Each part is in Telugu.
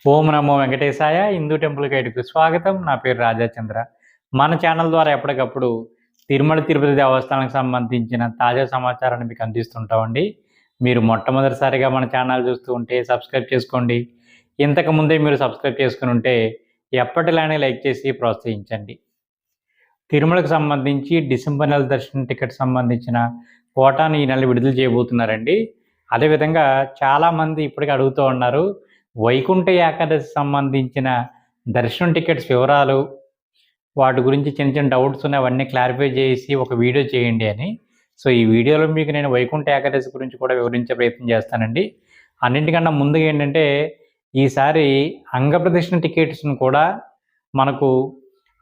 ఓం నమో వెంకటేశాయ. హిందూ టెంపుల్ గైడ్‌కు స్వాగతం. నా పేరు రాజాచంద్ర. మన ఛానల్ ద్వారా ఎప్పటికప్పుడు తిరుమల తిరుపతి దేవస్థానానికి సంబంధించిన తాజా సమాచారాన్ని మీకు అందిస్తుంటామండి. మీరు మొట్టమొదటిసారిగా మన ఛానల్ చూస్తూ ఉంటే సబ్స్క్రైబ్ చేసుకోండి. ఇంతకు ముందే మీరు సబ్స్క్రైబ్ చేసుకొని ఉంటే ఎప్పటిలానే లైక్ చేసి ప్రోత్సహించండి. తిరుమలకు సంబంధించి డిసెంబర్ నెల దర్శనం టికెట్ సంబంధించిన కోటాను ఈ నెల విడుదల చేయబోతున్నారండి. అదేవిధంగా చాలామంది ఇప్పటికి అడుగుతూ ఉన్నారు, వైకుంఠ ఏకాదశి సంబంధించిన దర్శనం టికెట్స్ వివరాలు, వాటి గురించి చిన్న చిన్న డౌట్స్ ఉన్నాయి, అవన్నీ క్లారిఫై చేసి ఒక వీడియో చేయండి అని. సో ఈ వీడియోలో మీకు నేను వైకుంఠ ఏకాదశి గురించి కూడా వివరించే ప్రయత్నం చేస్తానండి. అన్నింటికన్నా ముందుగా ఏంటంటే, ఈసారి అంగప్రదక్షిణ టికెట్స్ను కూడా మనకు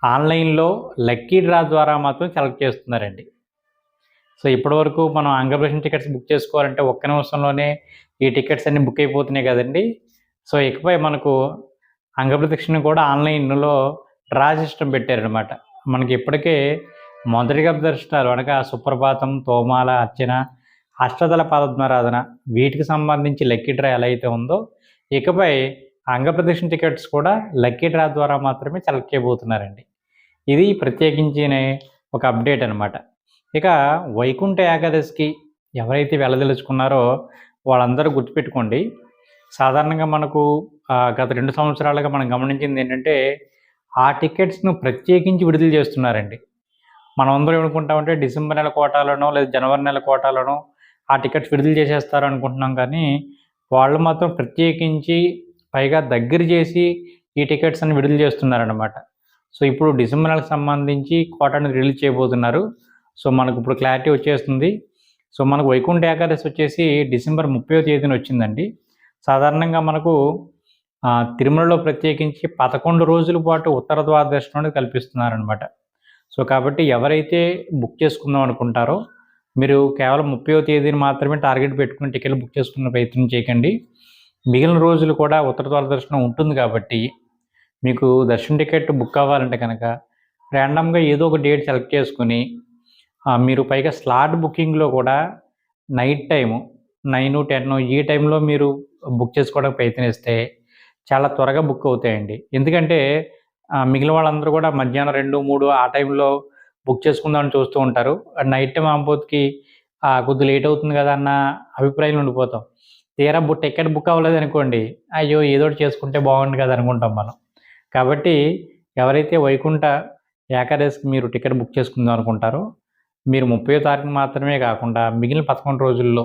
ఆన్లైన్లో లక్కీ డ్రా ద్వారా మాత్రం సెలెక్ట్ చేస్తున్నారండి. సో ఇప్పటివరకు మనం అంగప్రదక్షిణ టికెట్స్ బుక్ చేసుకోవాలంటే ఒక్క నిమిషంలోనే ఈ టికెట్స్ అన్నీ బుక్ అయిపోతున్నాయి కదండి. సో ఇకపై మనకు అంగప్రదక్షిణ కూడా ఆన్లైన్లో డ్రా సిస్టమ్ పెట్టారనమాట. మనకి ఇప్పటికే మొదటి గర్భ దర్శనాలు అనగా సుప్రభాతం, తోమాల, అర్చన, అష్టదళ పద్మారాధన వీటికి సంబంధించి లక్కీ డ్రా ఎలా అయితే ఉందో, ఇకపై అంగప్రదక్షిణ టికెట్స్ కూడా లక్కీ డ్రా ద్వారా మాత్రమే సెలెక్ట్ చేయబోతున్నారండి. ఇది ప్రత్యేకించిన ఒక అప్డేట్ అనమాట. ఇక వైకుంఠ ఏకాదశికి ఎవరైతే వెళ్ళదలుచుకున్నారో వాళ్ళందరూ గుర్తుపెట్టుకోండి. సాధారణంగా మనకు గత 2 సంవత్సరాలుగా మనం గమనించింది ఏంటంటే, ఆ టికెట్స్ను ప్రత్యేకించి విడుదల చేస్తున్నారండి. మనం అందరం ఏమనుకుంటామంటే డిసెంబర్ నెల కోటాలోనో లేదా జనవరి నెల కోటాలోనో ఆ టికెట్స్ విడుదల చేసేస్తారు అనుకుంటున్నాం, కానీ వాళ్ళు మాత్రం ప్రత్యేకించి పైగా దగ్గర చేసి ఈ టికెట్స్ అన్ని విడుదల చేస్తున్నారనమాట. సో ఇప్పుడు డిసెంబర్ నెలకు సంబంధించి కోటాను రిలీజ్ చేయబోతున్నారు. సో మనకు ఇప్పుడు క్లారిటీ వచ్చేస్తుంది. సో మనకు వైకుంఠ ఏకాదశి వచ్చేసి డిసెంబర్ 30వ తేదీన వచ్చిందండి. సాధారణంగా మనకు తిరుమలలో ప్రత్యేకించి 11 రోజుల పాటు ఉత్తర ద్వార దర్శనం అనేది కల్పిస్తున్నారనమాట. సో కాబట్టి ఎవరైతే బుక్ చేసుకుందాం అనుకుంటారో మీరు కేవలం 30వ తేదీని మాత్రమే టార్గెట్ పెట్టుకుని టికెట్లు బుక్ చేసుకునే ప్రయత్నం చేయకండి. మిగిలిన రోజులు కూడా ఉత్తర ద్వార దర్శనం ఉంటుంది కాబట్టి మీకు దర్శనం టికెట్ బుక్ అవ్వాలంటే కనుక ర్యాండమ్గా ఏదో ఒక డేట్ సెలెక్ట్ చేసుకుని మీరు పైగా స్లాట్ బుకింగ్లో కూడా నైట్ టైము 9, 10 ఈ టైంలో మీరు బుక్ చేసుకోవడానికి ప్రయత్నిస్తే చాలా త్వరగా బుక్ అవుతాయండి. ఎందుకంటే మిగిలిన వాళ్ళందరూ కూడా మధ్యాహ్నం 2, 3 ఆ టైంలో బుక్ చేసుకుందామని చూస్తూ ఉంటారు. నైట్ టైం ఆంపోతుకి కొద్దిగా లేట్ అవుతుంది కదా అన్న అభిప్రాయంలో ఉండిపోతాం. తీరా టికెట్ బుక్ అవ్వలేదనుకోండి, అయ్యో ఏదో ఒకటి చేసుకుంటే బాగుండు కదా అనుకుంటాం మనం. కాబట్టి ఎవరైతే వైకుంఠ ఏకాదశికి మీరు టికెట్ బుక్ చేసుకుందాం అనుకుంటారో మీరు 30వ తారీఖు మాత్రమే కాకుండా మిగిలిన 11 రోజుల్లో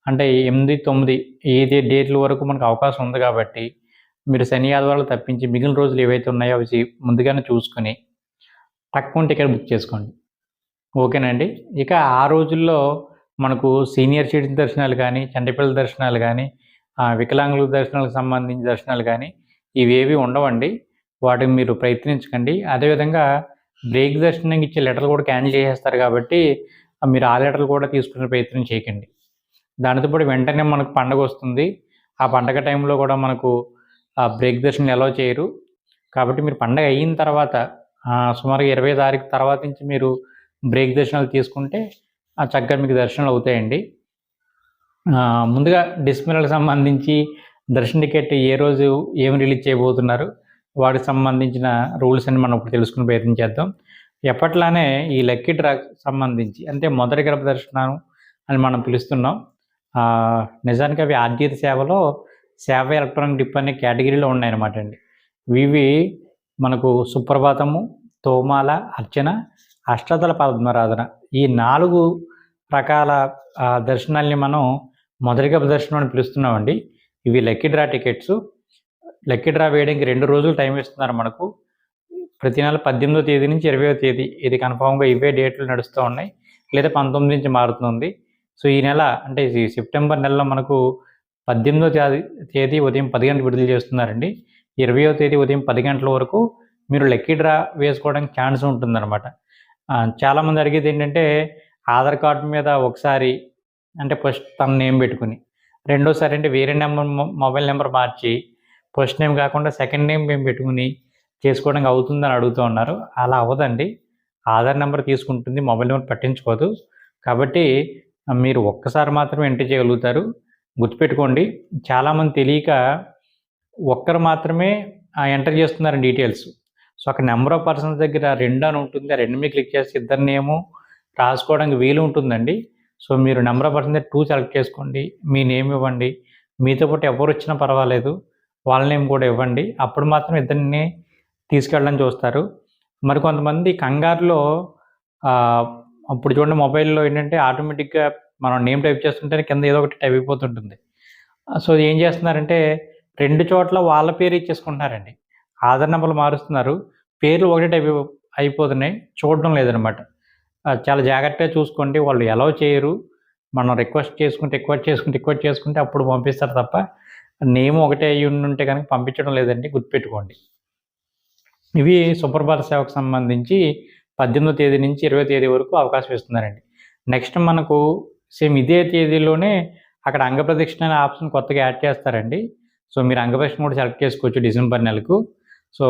అంటే 8, 9 ఏదే డేట్ల వరకు మనకు అవకాశం ఉంది కాబట్టి మీరు శని, ఆదివారాలు తప్పించి మిగిలిన రోజులు ఏవైతే ఉన్నాయో అవి ముందుగానే చూసుకొని తక్కువ టికెట్ బుక్ చేసుకోండి. ఓకేనండి. ఇక ఆ రోజుల్లో మనకు సీనియర్ సిటిజన్ దర్శనాలు కానీ, చంటిపిల్లల దర్శనాలు కానీ, వికలాంగుల దర్శనాలకు సంబంధించిన దర్శనాలు కానీ ఇవేవి ఉండవండి. వాటికి మీరు ప్రయత్నించకండి. అదేవిధంగా బ్రేక్ దర్శనం ఇచ్చే లెటర్లు కూడా క్యాన్సిల్ చేసేస్తారు కాబట్టి మీరు ఆ లెటర్లు కూడా తీసుకునే ప్రయత్నం చేయకండి. దానితో పాటు వెంటనే మనకు పండగ వస్తుంది. ఆ పండగ టైంలో కూడా మనకు బ్రేక్ దర్శనం అలౌ చేయరు. కాబట్టి మీరు పండగ అయిన తర్వాత సుమారుగా 20వ తారీఖు తర్వాత నుంచి మీరు బ్రేక్ దర్శనాలు తీసుకుంటే చక్కగా మీకు దర్శనాలు అవుతాయండి. ముందుగా డిసెంబర్ నెలకు సంబంధించి దర్శన టికెట్ ఏ రోజు ఏమి రిలీజ్ చేయబోతున్నారు, వాటికి సంబంధించిన రూల్స్ అని మనం ఇప్పుడు తెలుసుకునే ప్రయత్నం చేద్దాం. ఎప్పట్లానే ఈ లక్కీ డ్రాకి సంబంధించి అంటే మొదటి గర్భ దర్శనం అని మనం పిలుస్తున్నాం. నిజానికి అవి ఆర్జిత సేవలో సేవ ఎలక్ట్రానిక్ డిప్ అనే కేటగిరీలో ఉన్నాయన్నమాట అండి. ఇవి మనకు సుప్రభాతము, తోమాల, అర్చన, అష్టదళ పద్మారాధన ఈ 4 రకాల దర్శనాల్ని మనం మొదటి గర్భ దర్శనం అని పిలుస్తున్నామండి. ఇవి lucky draw tickets. Lucky draw వేయడానికి 2 రోజులు టైం ఇస్తున్నారు మనకు. ప్రతి నెల 18వ తేదీ నుంచి 20వ తేదీ ఇది కన్ఫామ్గా ఇవే డేట్లు నడుస్తూ ఉన్నాయి, లేదా 19 నుంచి మారుతుంది. సో ఈ నెల అంటే ఈ సెప్టెంబర్ నెలలో మనకు 18వ తేదీ ఉదయం 10 గంటలకు విడుదల చేస్తున్నారండి. 20వ తేదీ ఉదయం 10 గంటల వరకు మీరు లక్కీ డ్రా వేసుకోవడానికి ఛాన్స్ ఉంటుందన్నమాట. చాలామంది అడిగేది ఏంటంటే ఆధార్ కార్డు మీద ఒకసారి అంటే ఫస్ట్ తన నేమ్ పెట్టుకుని, రెండోసారి అంటే వేరే మొబైల్ నెంబర్ మార్చి ఫస్ట్ నేమ్ కాకుండా సెకండ్ నేమ్ మేము పెట్టుకుని చేసుకోవడానికి అవుతుందని అడుగుతూ ఉన్నారు. అలా అవ్వదండి. ఆధార్ నెంబర్ తీసుకుంటుంది, మొబైల్ నెంబర్ పట్టించుకోదు. కాబట్టి మీరు ఒక్కసారి మాత్రమే ఎంట్రీ చేయగలుగుతారు. గుర్తుపెట్టుకోండి. చాలామంది తెలియక ఒక్కరు మాత్రమే ఎంటర్ చేస్తున్నారు డీటెయిల్స్. సో అక్కడ నెంబర్ ఆఫ్ పర్సన్స్ దగ్గర 2 అని ఉంటుంది. ఆ 2 మీద క్లిక్ చేసి ఇద్దరి నేము రాసుకోవడానికి వీలు ఉంటుందండి. సో మీరు నెంబర్ ఆఫ్ పర్సన్ దగ్గర 2 సెలెక్ట్ చేసుకోండి. మీ నేమ్ ఇవ్వండి. మీతో పాటు ఎవరు వచ్చినా పర్వాలేదు. వాళ్ళ నేమ్ కూడా ఇవ్వండి. అప్పుడు మాత్రం ఇద్దరిని తీసుకెళ్ళడానికి చూస్తారు. మరి కొంతమంది కంగారులో అప్పుడు చూడండి మొబైల్‌లో ఏంటంటే ఆటోమేటిక్‌గా మనం నేమ్ టైప్ చేస్తుంటేనే కింద ఏదో ఒకటి టైప్ అయిపోతుంటుంది. సో ఏం చేస్తున్నారంటే 2 చోట్ల వాళ్ళ పేరు ఇచ్చేసుకుంటున్నారండి. ఆధార్ నంబర్లు మారుస్తున్నారు. పేర్లు ఒకటే టైప్ అయిపోతున్నాయి. చూడడం లేదనమాట. చాలా జాగ్రత్తగా చూసుకోండి. వాళ్ళు అలౌ చేయరు. మనం రిక్వెస్ట్ చేసుకుంటే అప్పుడు పంపిస్తారు తప్ప నేమ్ ఒకటే అయ్యుండుంటే గనక పంపించడం లేదండి. గుర్తుపెట్టుకోండి. ఇవి సుప్రభాత సేవకు సంబంధించి 18వ తేదీ నుంచి 20వ తేదీ వరకు అవకాశం ఇస్తున్నారండి. నెక్స్ట్ మనకు సేమ్ ఇదే తేదీలోనే అక్కడ అంగప్రదక్షిణ అనే ఆప్షన్ కొత్తగా యాడ్ చేస్తారండి. సో మీరు అంగప్రదక్షిణ కూడా సెలెక్ట్ చేసుకోవచ్చు డిసెంబర్ నెలకు. సో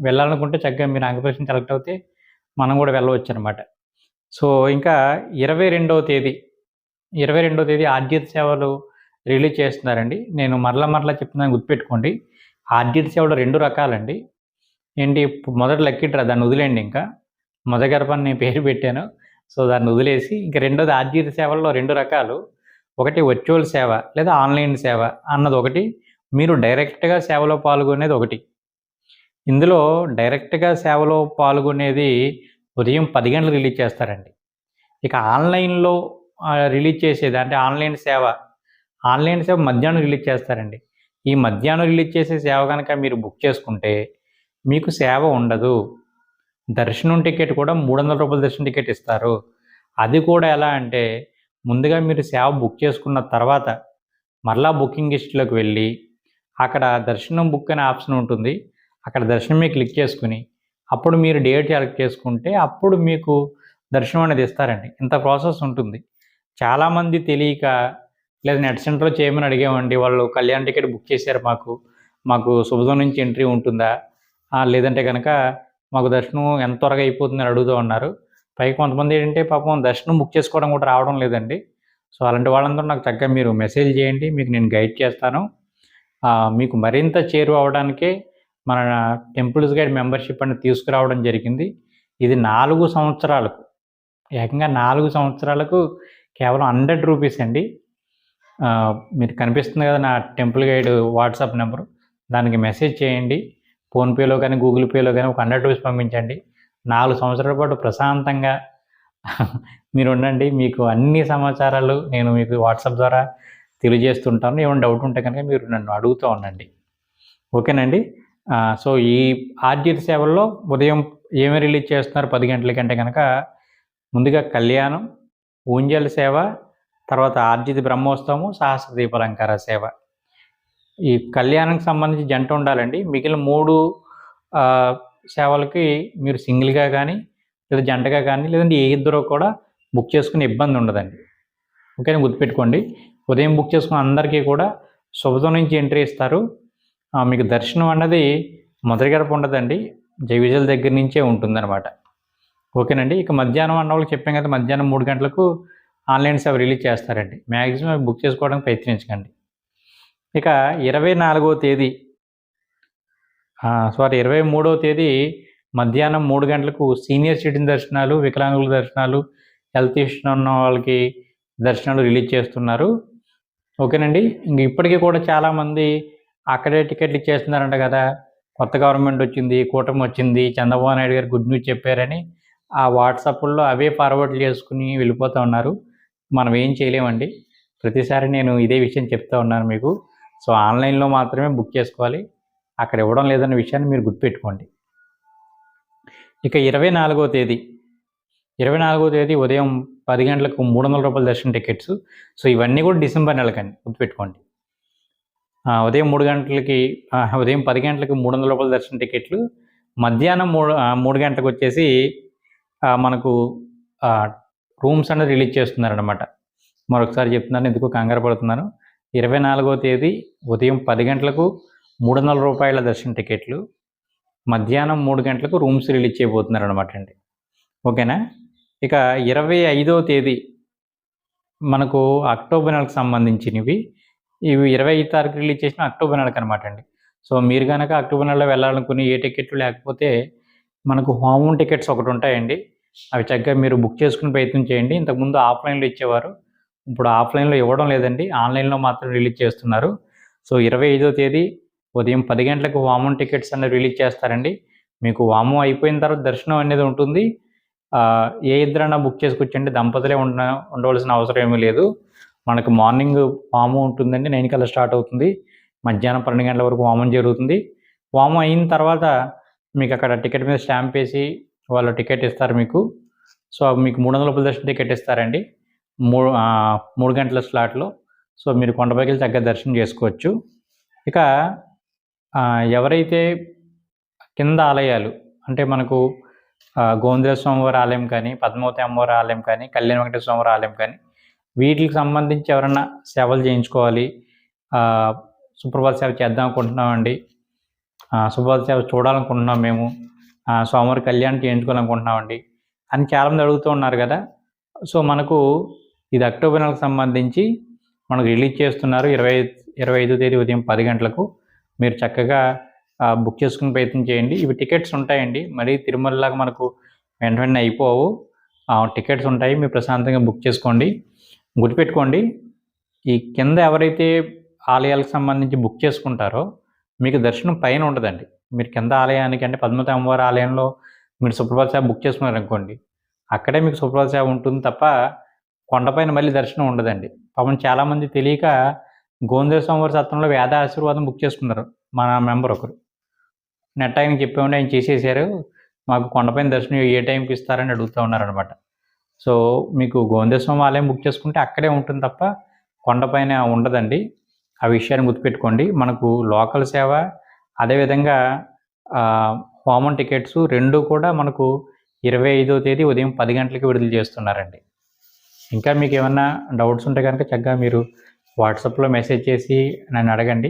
వెళ్ళాలనుకుంటే చక్కగా మీరు అంగప్రదక్షిణ సెలెక్ట్ అవుతే మనం కూడా వెళ్ళవచ్చనమాట. సో ఇంకా 22వ తేదీ ఆర్జిత సేవలు రిలీజ్ చేస్తున్నారండి. నేను మరలా చెప్తున్నాను, గుర్తుపెట్టుకోండి. ఆర్జిత సేవలు 2 రకాలండి. ఏంటి, మొదటి లక్కీ డ్రా, దాన్ని వదిలేయండి. ఇంకా మొదగర్భని నేను పేరు పెట్టాను. సో దాన్ని వదిలేసి ఇంకా రెండోది ఆర్జిత సేవల్లో 2 రకాలు. ఒకటి వర్చువల్ సేవ లేదా ఆన్లైన్ సేవ అన్నది ఒకటి, మీరు డైరెక్ట్గా సేవలో పాల్గొనేది ఒకటి. ఇందులో డైరెక్ట్గా సేవలో పాల్గొనేది ఉదయం 10 గంటలకు రిలీజ్ చేస్తారండి. ఇక ఆన్లైన్లో రిలీజ్ చేసేది అంటే ఆన్లైన్ సేవ మధ్యాహ్నం రిలీజ్ చేస్తారండి. ఈ మధ్యాహ్నం రిలీజ్ చేసే సేవ కనుక మీరు బుక్ చేసుకుంటే మీకు సేవ ఉండదు. దర్శనం టికెట్ కూడా ₹300 దర్శనం టికెట్ ఇస్తారు. అది కూడా ఎలా అంటే ముందుగా మీరు సేవ బుక్ చేసుకున్న తర్వాత మరలా బుకింగ్ లిస్ట్లోకి వెళ్ళి అక్కడ దర్శనం బుక్ అనే ఆప్షన్ ఉంటుంది. అక్కడ దర్శనం మీద క్లిక్ చేసుకుని అప్పుడు మీరు డేట్ సెలెక్ట్ చేసుకుంటే అప్పుడు మీకు దర్శనం అనేది ఇస్తారండి. ఇంత ప్రాసెస్ ఉంటుంది. చాలామంది తెలియక లేదా నెట్ సెంటర్లో చేయమని అడిగామండి. వాళ్ళు కళ్యాణ్ టికెట్ బుక్ చేశారు, మాకు శుభదం నుంచి ఎంట్రీ ఉంటుందా, లేదంటే కనుక మాకు దర్శనం ఎంత త్వరగా అయిపోతుందని అడుగుతూ ఉన్నారు. పైకి కొంతమంది ఏంటంటే పాపం దర్శనం బుక్ చేసుకోవడం కూడా రావడం లేదండి. సో అలాంటి వాళ్ళందరూ నాకు చక్కగా మీరు మెసేజ్ చేయండి, మీకు నేను గైడ్ చేస్తాను. మీకు మరింత చేరువ అవ్వడానికే మన టెంపుల్స్ గైడ్ మెంబర్షిప్ అనేది తీసుకురావడం జరిగింది. ఇది 4 సంవత్సరాలకు, ఏకంగా 4 సంవత్సరాలకు కేవలం ₹100 అండి. మీరు కనిపిస్తుంది కదా నా టెంపుల్ గైడ్ వాట్సాప్ నెంబరు, దానికి మెసేజ్ చేయండి. ఫోన్పేలో కానీ గూగుల్ పేలో కానీ ఒక ₹100 పంపించండి. 4 సంవత్సరాల పాటు ప్రశాంతంగా మీరు ఉండండి. మీకు అన్ని సమాచారాలు నేను మీకు వాట్సాప్ ద్వారా తెలియజేస్తుంటాను. ఏమైనా డౌట్ ఉంటే కనుక మీరు నన్ను అడుగుతూ ఉండండి. ఓకేనండి. సో ఈ ఆర్జిత సేవల్లో ఉదయం ఏమి రిలీజ్ చేస్తున్నారు 10 గంటలకంటే కనుక ముందుగా కళ్యాణం, ఊంజల్ సేవ, తర్వాత ఆర్జిత బ్రహ్మోత్సవము, సహస్ర దీపాలంకార సేవ. ఈ కళ్యాణానికి సంబంధించి జంట ఉండాలండి. మిగిలిన 3 సేవలకి మీరు సింగిల్గా కానీ లేదా జంటగా కానీ లేదంటే ఏ ఇద్దరు కూడా బుక్ చేసుకునే ఇబ్బంది ఉండదండి. ఓకేనా, గుర్తుపెట్టుకోండి. ఉదయం బుక్ చేసుకున్న అందరికీ కూడా శుభదం నుంచి ఎంట్రీ ఇస్తారు. మీకు దర్శనం అన్నది మొదటి గడప ఉండదండి, జైవిజల దగ్గర నుంచే ఉంటుందన్నమాట. ఓకేనండి. ఇక మధ్యాహ్నం అన్న వాళ్ళకి చెప్పాం కదా, మధ్యాహ్నం 3 గంటలకు ఆన్లైన్ సేవ రిలీజ్ చేస్తారండి. మ్యాక్సిమం బుక్ చేసుకోవడానికి ప్రయత్నించకండి. ఇక 23వ తేదీ మధ్యాహ్నం 3 గంటలకు సీనియర్ సిటిజన్ దర్శనాలు, వికలాంగుల దర్శనాలు, హెల్త్ ఇష్యూ ఉన్న వాళ్ళకి దర్శనాలు రిలీజ్ చేస్తున్నారు. ఓకేనండి. ఇంక ఇప్పటికీ కూడా చాలామంది అక్కడే టికెట్లు ఇచ్చేస్తున్నారంట కదా, కొత్త గవర్నమెంట్ వచ్చింది, కూటమి వచ్చింది, చంద్రబాబు నాయుడు గారు గుడ్ న్యూస్ చెప్పారని ఆ వాట్సాప్లో అవే ఫార్వర్డ్ చేసుకుని వెళ్ళిపోతూ ఉన్నారు. మనం ఏం చేయలేమండి. ప్రతిసారి నేను ఇదే విషయం చెప్తూ ఉన్నాను మీకు. సో ఆన్లైన్లో మాత్రమే బుక్ చేసుకోవాలి, అక్కడ ఇవ్వడం లేదన్న విషయాన్ని మీరు గుర్తుపెట్టుకోండి. ఇక 24వ తేదీ ఉదయం 10 గంటలకు ₹300 దర్శనం టికెట్స్. సో ఇవన్నీ కూడా డిసెంబర్ నెలకండి, గుర్తుపెట్టుకోండి. ఉదయం 10 గంటలకు ₹300 దర్శనం టికెట్లు. మధ్యాహ్నం 3 గంటలకు వచ్చేసి మనకు రూమ్స్ అనేది రిలీజ్ చేస్తున్నారనమాట. మరొకసారి చెప్తున్నాను, ఎందుకు కంగారు పడుతున్నాను. 24వ తేదీ ఉదయం 10 గంటలకు ₹300 దర్శనం టికెట్లు, మధ్యాహ్నం 3 గంటలకు రూమ్స్ రిలీజ్ చేయబోతున్నారు అనమాట అండి. ఓకేనా. ఇక 25వ తేదీ మనకు అక్టోబర్ నెలకు సంబంధించినవి ఇవి 25 తారీఖు రిలీజ్ చేసిన అక్టోబర్ నెలకు అనమాట అండి. సో మీరు కనుక అక్టోబర్ నెలలో వెళ్ళాలనుకుని ఏ టికెట్లు లేకపోతే మనకు హోమ్ టికెట్స్ ఒకటి ఉంటాయండి. అవి చక్కగా మీరు బుక్ చేసుకునే ప్రయత్నం చేయండి. ఇంతకుముందు ఆఫ్లైన్లో ఇచ్చేవారు, ఇప్పుడు ఆఫ్లైన్లో ఇవ్వడం లేదండి, ఆన్లైన్లో మాత్రం రిలీజ్ చేస్తున్నారు. సో 25వ తేదీ ఉదయం 10 గంటలకు వామన్ టికెట్స్ అనేవి రిలీజ్ చేస్తారండి. మీకు వామం అయిపోయిన తర్వాత దర్శనం అనేది ఉంటుంది. ఏ ఇద్దరైనా బుక్ చేసుకోవచ్చండి, దంపతులే ఉండవలసిన అవసరం ఏమీ లేదు. మనకు మార్నింగ్ వామం ఉంటుందండి, 9 కల్లా స్టార్ట్ అవుతుంది. మధ్యాహ్నం 12 గంటల వరకు వామం జరుగుతుంది. వామం అయిన తర్వాత మీకు అక్కడ టికెట్ మీద స్టాంప్ వేసి వాళ్ళు టికెట్ ఇస్తారు మీకు. సో మీకు 300 రూపాయల దర్శనం టికెట్ ఇస్తారండి 3 గంటల స్లాట్లో. సో మీరు కొండపైకి వెళ్ళి చక్కగా దర్శనం చేసుకోవచ్చు. ఇక ఎవరైతే కింద ఆలయాలు అంటే మనకు గోవిందరాజ స్వామివారి ఆలయం కానీ, పద్మావతి అమ్మవారి ఆలయం కానీ, కళ్యాణ వెంకటేశ్వర స్వామివారి ఆలయం కానీ వీటికి సంబంధించి ఎవరన్నా సేవలు చేయించుకోవాలి, సుప్రభాత సేవ చేద్దాం అనుకుంటున్నామండి, సుప్రభాత సేవ చూడాలనుకుంటున్నాం మేము, స్వామివారి కళ్యాణం చేయించుకోవాలనుకుంటున్నామండి అని చాలామంది అడుగుతూ ఉన్నారు కదా. సో మనకు ఇది అక్టోబర్ నెలకు సంబంధించి మనకు రిలీజ్ చేస్తున్నారు 25వ తేదీ ఉదయం 10 గంటలకు. మీరు చక్కగా బుక్ చేసుకునే ప్రయత్నం చేయండి. ఇవి టికెట్స్ ఉంటాయండి, మరీ తిరుమలలాగా మనకు వెంటనే అయిపోవు. టికెట్స్ ఉంటాయి, మీరు ప్రశాంతంగా బుక్ చేసుకోండి. గుర్తుపెట్టుకోండి, ఈ కింద ఎవరైతే ఆలయాలకు సంబంధించి బుక్ చేసుకుంటారో మీకు దర్శనం పైన ఉండదండి. మీరు కింద ఆలయానికి అంటే పద్మావతి అమ్మవారి ఆలయంలో మీరు సుప్రభాత సేవ బుక్ చేసుకున్నారనుకోండి, అక్కడే మీకు సుప్రభాత సేవ ఉంటుంది తప్ప కొండపైన మళ్ళీ దర్శనం ఉండదండి. పాపం చాలామంది తెలియక గోవిందరాజ స్వామివారి సత్రంలో వేద ఆశీర్వాదం బుక్ చేసుకున్నారు. మన మెంబర్ ఒకరు నెట్ ఆయనకి చెప్పామంటే ఆయన చేసేసారు, మాకు కొండపైన దర్శనం ఏ టైంకి ఇస్తారని అడుగుతూ ఉన్నారనమాట. సో మీకు గోవిందరాజ స్వామి ఆలయం బుక్ చేసుకుంటే అక్కడే ఉంటుంది తప్ప కొండపైన ఉండదండి. ఆ విషయాన్ని గుర్తుపెట్టుకోండి. మనకు లోకల్ సేవ అదేవిధంగా హోమం టికెట్స్ రెండు కూడా మనకు 25వ తేదీ ఉదయం 10 గంటలకి విడుదల చేస్తున్నారండి. ఇంకా మీకు ఏమన్నా డౌట్స్ ఉంటే కనుక చక్కగా మీరు వాట్సాప్లో మెసేజ్ చేసి నన్ను అడగండి.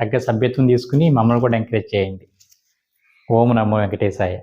చక్కగా సభ్యత్వం తీసుకుని మమ్మల్ని కూడా ఎంకరేజ్ చేయండి. ఓం నమో వెంకటేశాయ.